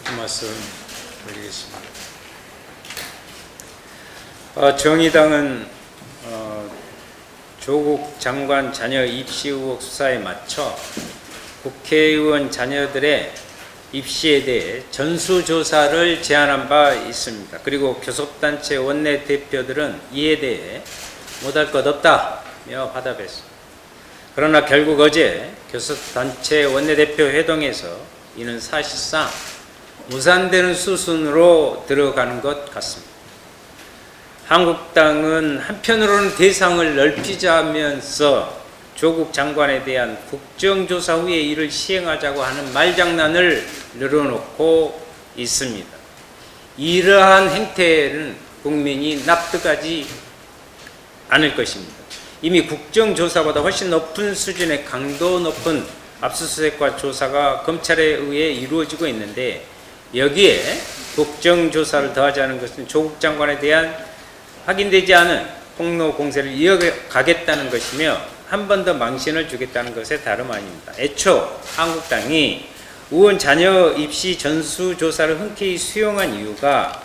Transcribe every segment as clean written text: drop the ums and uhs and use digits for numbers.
한 말씀 드리겠습니다. 정의당은 조국 장관 자녀 입시 의혹 수사에 맞춰 국회의원 자녀들의 입시에 대해 전수조사를 제안한 바 있습니다. 그리고 교섭단체 원내대표들은 이에 대해 못할 것 없다며 화답했습니다. 그러나 결국 어제 교섭단체 원내대표 회동에서 이는 사실상 무산되는 수순으로 들어가는 것 같습니다. 한국당은 한편으로는 대상을 넓히자면서 조국 장관에 대한 국정조사 후에 이를 시행하자고 하는 말장난을 늘어놓고 있습니다. 이러한 행태는 국민이 납득하지 않을 것입니다. 이미 국정조사보다 훨씬 높은 수준의 강도 높은 압수수색과 조사가 검찰에 의해 이루어지고 있는데, 여기에 국정조사를 더하자는 것은 조국 장관에 대한 확인되지 않은 폭로 공세를 이어가겠다는 것이며 한 번 더 망신을 주겠다는 것에 다름 아닙니다. 애초 한국당이 의원 자녀 입시 전수조사를 흔쾌히 수용한 이유가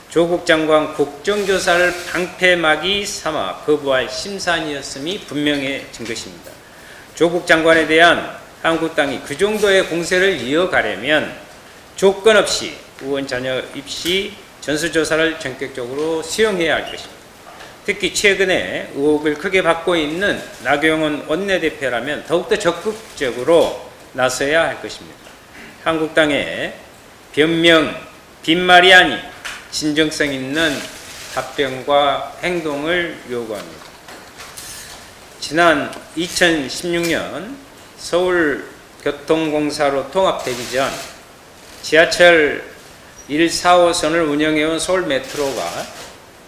조국 장관 국정조사를 방패막이 삼아 거부할 심산이었음이 분명해진 것입니다. 조국 장관에 대한 한국당이 그 정도의 공세를 이어가려면 조건 없이 의원 자녀 입시 전수조사를 전격적으로 수용해야 할 것입니다. 특히 최근에 의혹을 크게 받고 있는 나경원 원내대표라면 더욱더 적극적으로 나서야 할 것입니다. 한국당의 변명, 빈말이 아닌 진정성 있는 답변과 행동을 요구합니다. 지난 2016년 서울교통공사로 통합되기 전 지하철 1, 4호선을 운영해온 서울메트로가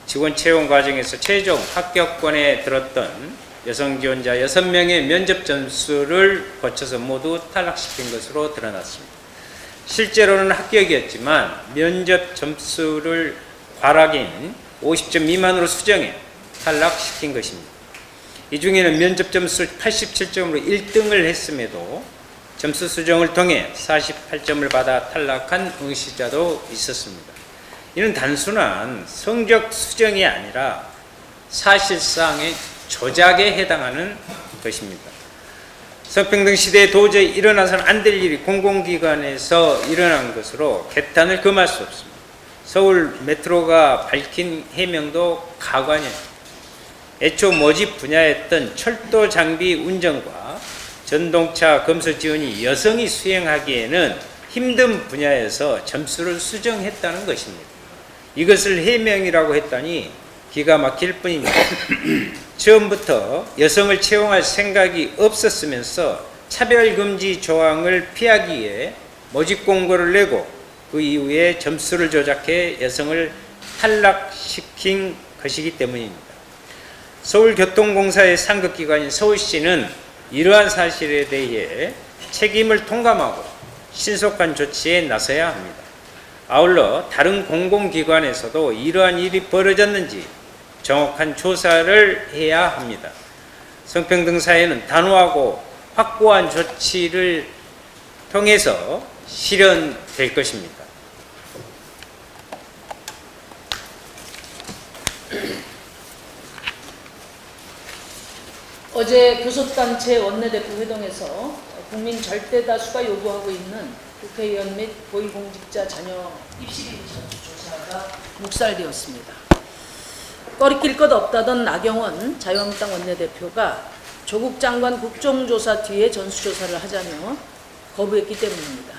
직원 채용 과정에서 최종 합격권에 들었던 여성 지원자 6명의 면접 점수를 거쳐서 모두 탈락시킨 것으로 드러났습니다. 실제로는 합격이었지만 면접 점수를 과락인 50점 미만으로 수정해 탈락시킨 것입니다. 이 중에는 면접 점수 87점으로 1등을 했음에도 점수 수정을 통해 48점을 받아 탈락한 응시자도 있었습니다. 이는 단순한 성적 수정이 아니라 사실상의 조작에 해당하는 것입니다. 성평등 시대에 도저히 일어나서는 안 될 일이 공공기관에서 일어난 것으로 개탄을 금할 수 없습니다. 서울 메트로가 밝힌 해명도 가관이에요. 애초 모집 분야였던 철도 장비 운전과 전동차 검수 지원이 여성이 수행하기에는 힘든 분야에서 점수를 수정했다는 것입니다. 이것을 해명이라고 했다니 기가 막힐 뿐입니다. 처음부터 여성을 채용할 생각이 없었으면서 차별금지 조항을 피하기 위해 모집 공고를 내고 그 이후에 점수를 조작해 여성을 탈락시킨 것이기 때문입니다. 서울교통공사의 상급기관인 서울시는 이러한 사실에 대해 책임을 통감하고 신속한 조치에 나서야 합니다. 아울러 다른 공공기관에서도 이러한 일이 벌어졌는지 정확한 조사를 해야 합니다. 성평등 사회는 단호하고 확고한 조치를 통해서 실현될 것입니다. 어제 교섭단체 원내대표 회동에서 국민 절대다수가 요구하고 있는 국회의원 및 고위공직자 자녀 입시비리 전수조사가 묵살되었습니다. 꺼리낄 것 없다던 나경원 자유한국당 원내대표가 조국 장관 국정조사 뒤에 전수조사를 하자며 거부했기 때문입니다.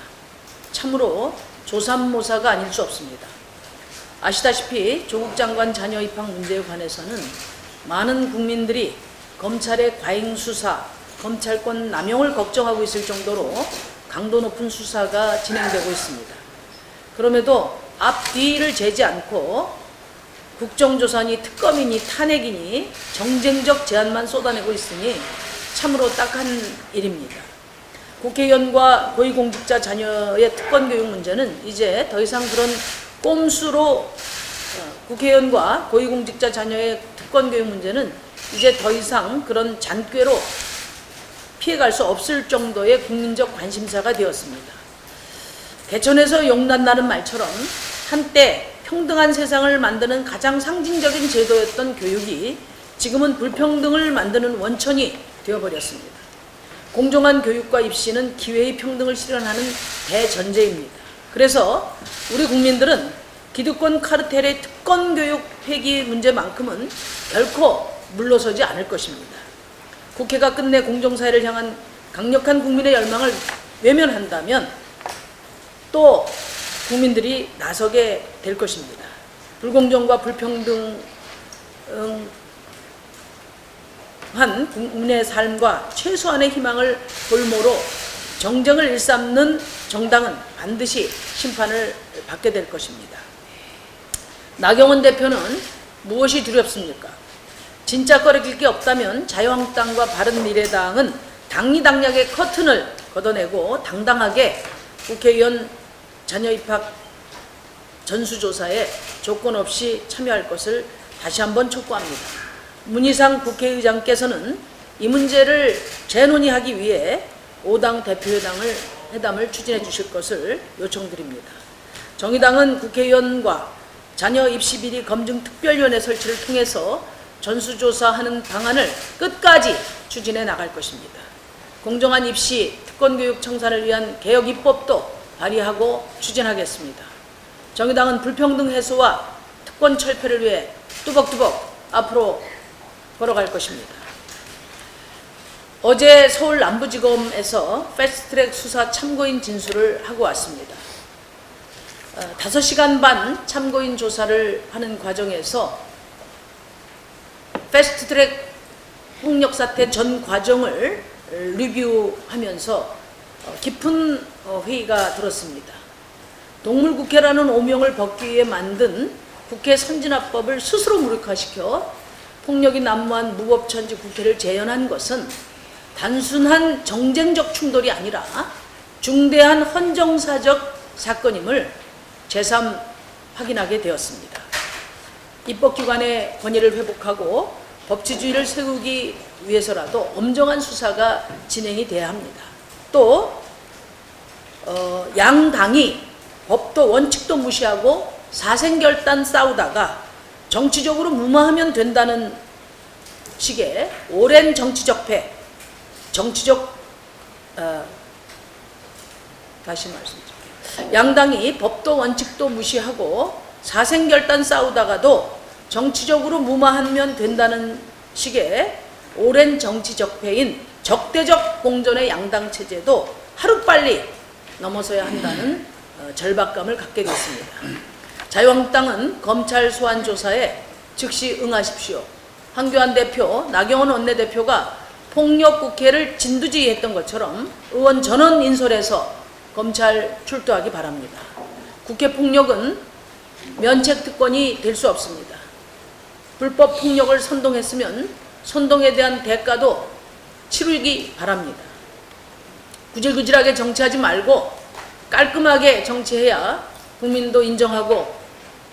참으로 조삼모사가 아닐 수 없습니다. 아시다시피 조국 장관 자녀 입학 문제에 관해서는 많은 국민들이 검찰의 과잉 수사, 검찰권 남용을 걱정하고 있을 정도로 강도 높은 수사가 진행되고 있습니다. 그럼에도 앞뒤를 재지 않고 국정조사니 특검이니 탄핵이니 정쟁적 제안만 쏟아내고 있으니 참으로 딱한 일입니다. 국회의원과 고위공직자 자녀의 특권교육 문제는 이제 더 이상 그런 꼼수로 국회의원과 고위공직자 자녀의 특권교육 문제는 이제 더 이상 그런 잔꾀로 피해갈 수 없을 정도의 국민적 관심사가 되었습니다. 개천에서 용난다는 말처럼 한때 평등한 세상을 만드는 가장 상징적인 제도였던 교육이 지금은 불평등을 만드는 원천이 되어버렸습니다. 공정한 교육과 입시는 기회의 평등을 실현하는 대전제입니다. 그래서 우리 국민들은 기득권 카르텔의 특권교육 폐기 문제만큼은 결코 물러서지 않을 것입니다. 국회가 끝내 공정사회를 향한 강력한 국민의 열망을 외면한다면 또 국민들이 나서게 될 것입니다. 불공정과 불평등한 국민의 삶과 최소한의 희망을 볼모로 정쟁을 일삼는 정당은 반드시 심판을 받게 될 것입니다. 나경원 대표는 무엇이 두렵습니까? 진짜 꺼리길 게 없다면 자유한국당과 바른미래당은 당리당략의 커튼을 걷어내고 당당하게 국회의원 자녀 입학 전수조사에 조건 없이 참여할 것을 다시 한번 촉구합니다. 문희상 국회의장께서는 이 문제를 재논의하기 위해 5당 대표회담을 추진해 주실 것을 요청드립니다. 정의당은 국회의원과 자녀 입시 비리 검증 특별위원회 설치를 통해서 전수조사하는 방안을 끝까지 추진해 나갈 것입니다. 공정한 입시 특권교육 청산을 위한 개혁 입법도 발의하고 추진하겠습니다. 정의당은 불평등 해소와 특권 철폐를 위해 뚜벅뚜벅 앞으로 걸어갈 것입니다. 어제 서울 남부지검에서 패스트트랙 수사 참고인 진술을 하고 왔습니다. 5시간 반 참고인 조사를 하는 과정에서 패스트트랙 폭력 사태 전 과정을 리뷰하면서 깊은 회의가 들었습니다. 동물국회라는 오명을 벗기 위해 만든 국회 선진화법을 스스로 무력화시켜 폭력이 난무한 무법천지 국회를 재현한 것은 단순한 정쟁적 충돌이 아니라 중대한 헌정사적 사건임을 재삼 확인하게 되었습니다. 입법기관의 권위를 회복하고 법치주의를 세우기 위해서라도 엄정한 수사가 진행이 돼야 합니다. 또 양당이 법도 원칙도 무시하고 사생결단 싸우다가 정치적으로 무마하면 된다는 식의 오랜 정치적 다시 말씀드릴게요. 양당이 법도 원칙도 무시하고 사생결단 싸우다가도 정치적으로 무마하면 된다는 식의 오랜 정치적폐인 적대적 공존의 양당 체제도 하루빨리 넘어서야 한다는 절박감을 갖게 됐습니다. 자유한국당은 검찰 소환 조사에 즉시 응하십시오. 황교안 대표, 나경원 원내대표가 폭력 국회를 진두지휘했던 것처럼 의원 전원 인솔해서 검찰 출두하기 바랍니다. 국회 폭력은 면책 특권이 될 수 없습니다. 불법 폭력을 선동했으면 선동에 대한 대가도 치르기 바랍니다. 구질구질하게 정치하지 말고 깔끔하게 정치해야 국민도 인정하고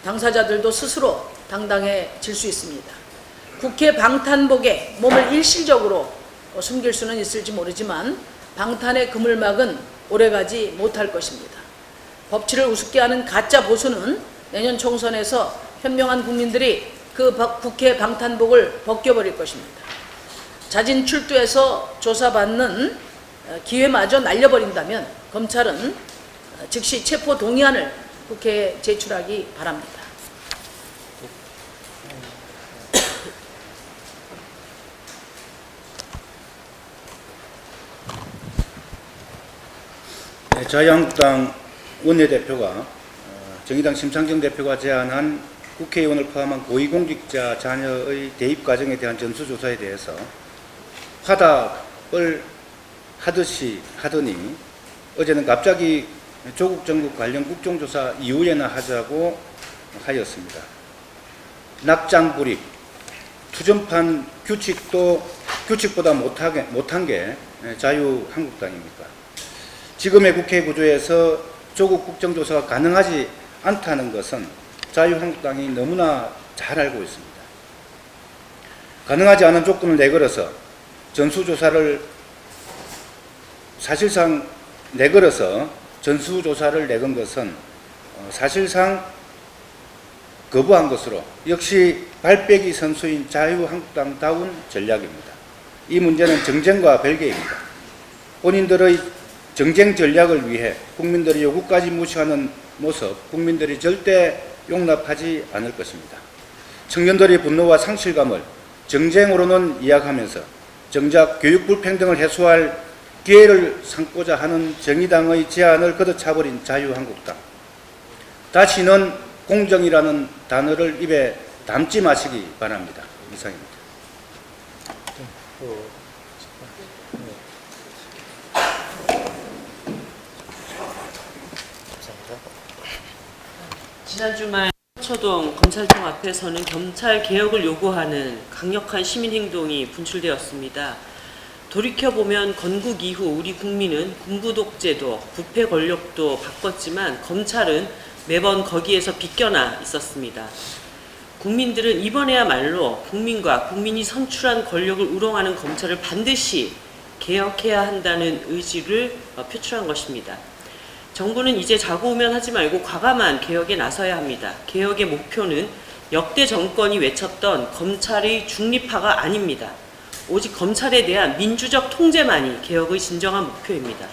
당사자들도 스스로 당당해질 수 있습니다. 국회 방탄복에 몸을 일시적으로 숨길 수는 있을지 모르지만 방탄의 그물막은 오래가지 못할 것입니다. 법치를 우습게 하는 가짜 보수는 내년 총선에서 현명한 국민들이 그 국회 방탄복을 벗겨버릴 것입니다. 자진 출두해서 조사받는 기회마저 날려버린다면 검찰은 즉시 체포 동의안을 국회에 제출하기 바랍니다. 네, 자유한국당 원내대표가 정의당 심상정 대표가 제안한 국회의원을 포함한 고위공직자 자녀의 대입 과정에 대한 전수조사에 대해서 화답을 하더니 어제는 갑자기 조국 정부 관련 국정조사 이후에나 하자고 하였습니다. 낙장불입, 투전판 규칙보다 못한 게 자유한국당입니까? 지금의 국회 구조에서 조국 국정조사가 가능하지 않다는 것은 자유한국당이 너무나 잘 알고 있습니다. 가능하지 않은 조건을 내걸어서 전수조사를 사실상 내걸어서 전수조사를 내건 것은 사실상 거부한 것으로 역시 발빼기 선수인 자유한국당다운 전략입니다. 이 문제는 정쟁과 별개입니다. 본인들의 정쟁 전략을 위해 국민들의 요구까지 무시하는 모습, 국민들이 절대 용납하지 않을 것입니다. 청년들의 분노와 상실감을 정쟁으로는 이야기하면서 정작 교육 불평등을 해소할 기회를 삼고자 하는 정의당의 제안을 걷어차버린 자유한국당. 다시는 공정이라는 단어를 입에 담지 마시기 바랍니다. 이상입니다. 지난 주말 서초동 검찰청 앞에서는 검찰 개혁을 요구하는 강력한 시민행동이 분출되었습니다. 돌이켜보면 건국 이후 우리 국민은 군부 독재도 부패 권력도 바꿨지만 검찰은 매번 거기에서 비껴나 있었습니다. 국민들은 이번에야말로 국민과 국민이 선출한 권력을 우롱하는 검찰을 반드시 개혁해야 한다는 의지를 표출한 것입니다. 정부는 이제 자고 오면 하지 말고 과감한 개혁에 나서야 합니다. 개혁의 목표는 역대 정권이 외쳤던 검찰의 중립화가 아닙니다. 오직 검찰에 대한 민주적 통제만이 개혁의 진정한 목표입니다.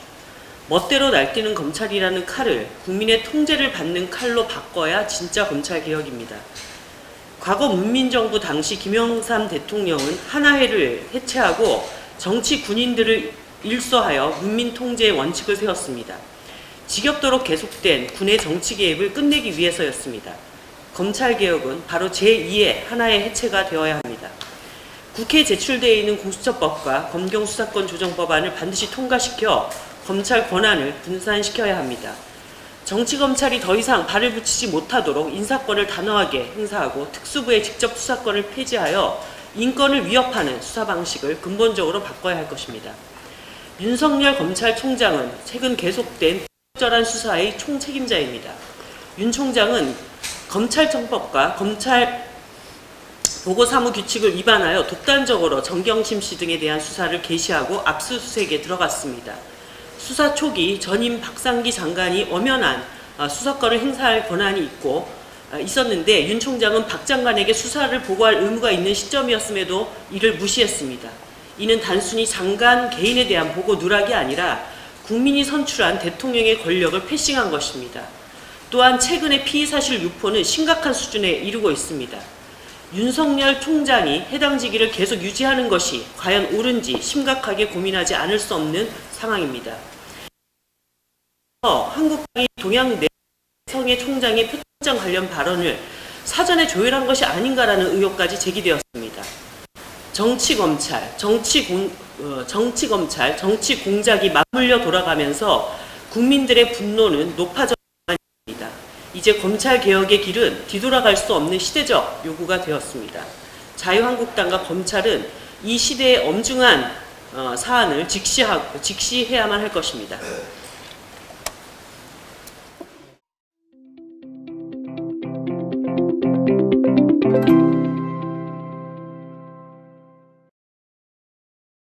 멋대로 날뛰는 검찰이라는 칼을 국민의 통제를 받는 칼로 바꿔야 진짜 검찰 개혁입니다. 과거 문민정부 당시 김영삼 대통령은 하나회를 해체하고 정치 군인들을 일소하여 문민 통제의 원칙을 세웠습니다. 지겹도록 계속된 군의 정치 개입을 끝내기 위해서였습니다. 검찰 개혁은 바로 제2의 하나의 해체가 되어야 합니다. 국회에 제출되어 있는 공수처법과 검경수사권 조정법안을 반드시 통과시켜 검찰 권한을 분산시켜야 합니다. 정치검찰이 더 이상 발을 붙이지 못하도록 인사권을 단호하게 행사하고 특수부의 직접 수사권을 폐지하여 인권을 위협하는 수사 방식을 근본적으로 바꿔야 할 것입니다. 윤석열 검찰총장은 최근 계속된 적절한 수사의 총책임자입니다. 윤 총장은 검찰청법과 검찰 보고사무규칙을 위반하여 독단적으로 정경심 씨 등에 대한 수사를 개시하고 압수수색에 들어갔습니다. 수사 초기 전임 박상기 장관이 엄연한 수사권을 행사할 권한이 있었는데 윤 총장은 박 장관에게 수사를 보고할 의무가 있는 시점이었음에도 이를 무시했습니다. 이는 단순히 장관 개인에 대한 보고 누락이 아니라 국민이 선출한 대통령의 권력을 패싱한 것입니다. 또한 최근의 피의사실 유포는 심각한 수준에 이르고 있습니다. 윤석열 총장이 해당 직위를 계속 유지하는 것이 과연 옳은지 심각하게 고민하지 않을 수 없는 상황입니다. 한국당이 동양 내성의 총장의 표창장 관련 발언을 사전에 조율한 것이 아닌가라는 의혹까지 제기되었습니다. 정치검찰, 정치공작이 맞물려 돌아가면서 국민들의 분노는 높아졌습니다. 이제 검찰개혁의 길은 뒤돌아갈 수 없는 시대적 요구가 되었습니다. 자유한국당과 검찰은 이 시대의 엄중한 사안을 직시해야만 할 것입니다.